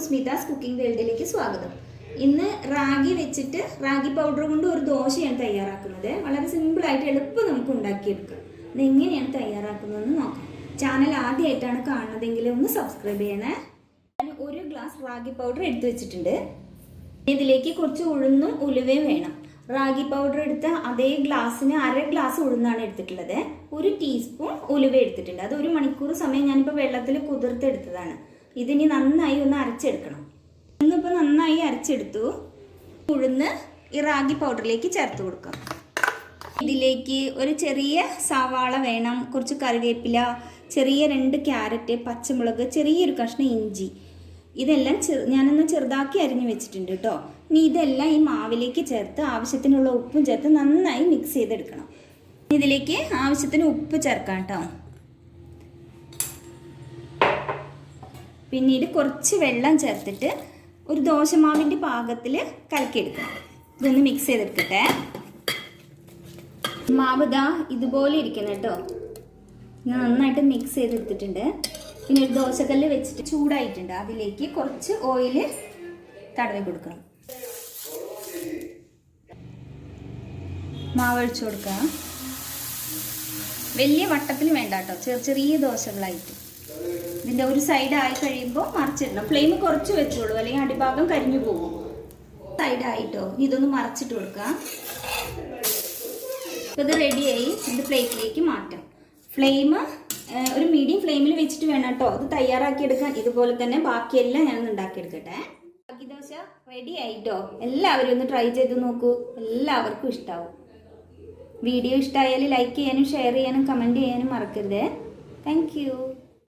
സ്മിതാസ് cooking വേൾഡിലേക്ക് സ്വാഗതം. ഇന്ന് റാഗി വെച്ചിട്ട് റാഗി പൗഡർ കൊണ്ട് ഒരു ദോശയാണ് തയ്യാറാക്കുന്നത്. വളരെ സിമ്പിളായിട്ട് എളുപ്പം നമുക്ക് ഉണ്ടാക്കിയെടുക്കാം. ഇതെങ്ങനെയാണ് തയ്യാറാക്കുന്നതെന്ന് നോക്കാം. ചാനൽ ആദ്യമായിട്ടാണ് കാണുന്നതെങ്കിൽ ഒന്ന് സബ്സ്ക്രൈബ് ചെയ്യണേ. ഞാൻ ഒരു ഗ്ലാസ് റാഗി പൗഡർ എടുത്തു വെച്ചിട്ടുണ്ട്. ഇതിലേക്ക് കുറച്ച് ഉഴുന്നും ഉലുവയും വേണം. റാഗി പൗഡർ എടുത്ത അതേ ഗ്ലാസ്സിന് അര ഗ്ലാസ് ഉഴുന്നാണ് എടുത്തിട്ടുള്ളത്. ഒരു ടീസ്പൂൺ ഉലുവ എടുത്തിട്ടുണ്ട്. അത് 1 മണിക്കൂർ സമയം ഞാനിപ്പോൾ വെള്ളത്തിൽ കുതിർത്തെടുത്തതാണ്. ഇതിനി നന്നായി ഒന്ന് അരച്ചെടുക്കണം. ഇന്നിപ്പോൾ നന്നായി അരച്ചെടുത്തു. ഉഴുന്ന് ഈ റാഗി പൗഡറിലേക്ക് ചേർത്ത് കൊടുക്കാം. ഇതിലേക്ക് ഒരു ചെറിയ സവാള വേണം, കുറച്ച് കറിവേപ്പില, ചെറിയ 2 ക്യാരറ്റ്, പച്ചമുളക്, ചെറിയൊരു കഷ്ണം ഇഞ്ചി. ഇതെല്ലാം ഞാനൊന്ന് ചെറുതാക്കി അരിഞ്ഞു വെച്ചിട്ടുണ്ട് കേട്ടോ. ഇനി ഇതെല്ലാം ഈ മാവിലേക്ക് ചേർത്ത് ആവശ്യത്തിനുള്ള ഉപ്പും ചേർത്ത് നന്നായി മിക്സ് ചെയ്തെടുക്കണം. ഇതിലേക്ക് ആവശ്യത്തിന് ഉപ്പ് ചേർക്കാം കേട്ടോ. പിന്നീട് കുറച്ച് വെള്ളം ചേർത്തിട്ട് ഒരു ദോശമാവിൻ്റെ പാകത്തിൽ കലക്കിയെടുക്കണം. ഇതൊന്ന് മിക്സ് ചെയ്തെടുക്കട്ടെ. മാവ് ദാ ഇതുപോലെ ഇരിക്കണം കേട്ടോ. ഞാൻ നന്നായിട്ട് മിക്സ് ചെയ്തെടുത്തിട്ടുണ്ട്. പിന്നെ ഒരു ദോശക്കല്ല് വെച്ചിട്ട് ചൂടായിട്ടുണ്ട്. അതിലേക്ക് കുറച്ച് ഓയിൽ തടവി കൊടുക്കണം. മാവ് ഒഴിച്ചു കൊടുക്കാം. വലിയ വട്ടത്തിൽ വേണ്ട കേട്ടോ, ചെറിയ ദോശകളായിട്ട്. ഇതിൻ്റെ ഒരു സൈഡ് ആയി കഴിയുമ്പോൾ മറിച്ചിടണം. ഫ്ലെയിം കുറച്ച് വെച്ചോളൂ, അല്ലെങ്കിൽ അടിഭാഗം കരിഞ്ഞു പോകും. സൈഡായിട്ടോ ഇതൊന്ന് മറച്ചിട്ട് കൊടുക്കാം. അപ്പോൾ ഇത് റെഡിയായി. ഇത് പ്ലേറ്റിലേക്ക് മാറ്റാം. ഫ്ലെയിം ഒരു മീഡിയം ഫ്ലെയിമിൽ വെച്ചിട്ട് വേണം കേട്ടോ ഇത് തയ്യാറാക്കിയെടുക്കാൻ. ഇതുപോലെ തന്നെ ബാക്കിയെല്ലാം ഞാനൊന്ന് ഉണ്ടാക്കിയെടുക്കട്ടെ. റാഗി ദോശ റെഡി ആയിട്ടോ. എല്ലാവരും ഒന്ന് ട്രൈ ചെയ്ത് നോക്കൂ. എല്ലാവർക്കും ഇഷ്ടമാവും. വീഡിയോ ഇഷ്ടമായാൽ ലൈക്ക് ചെയ്യാനും ഷെയർ ചെയ്യാനും കമൻറ്റ് ചെയ്യാനും മറക്കരുത്. Thank you.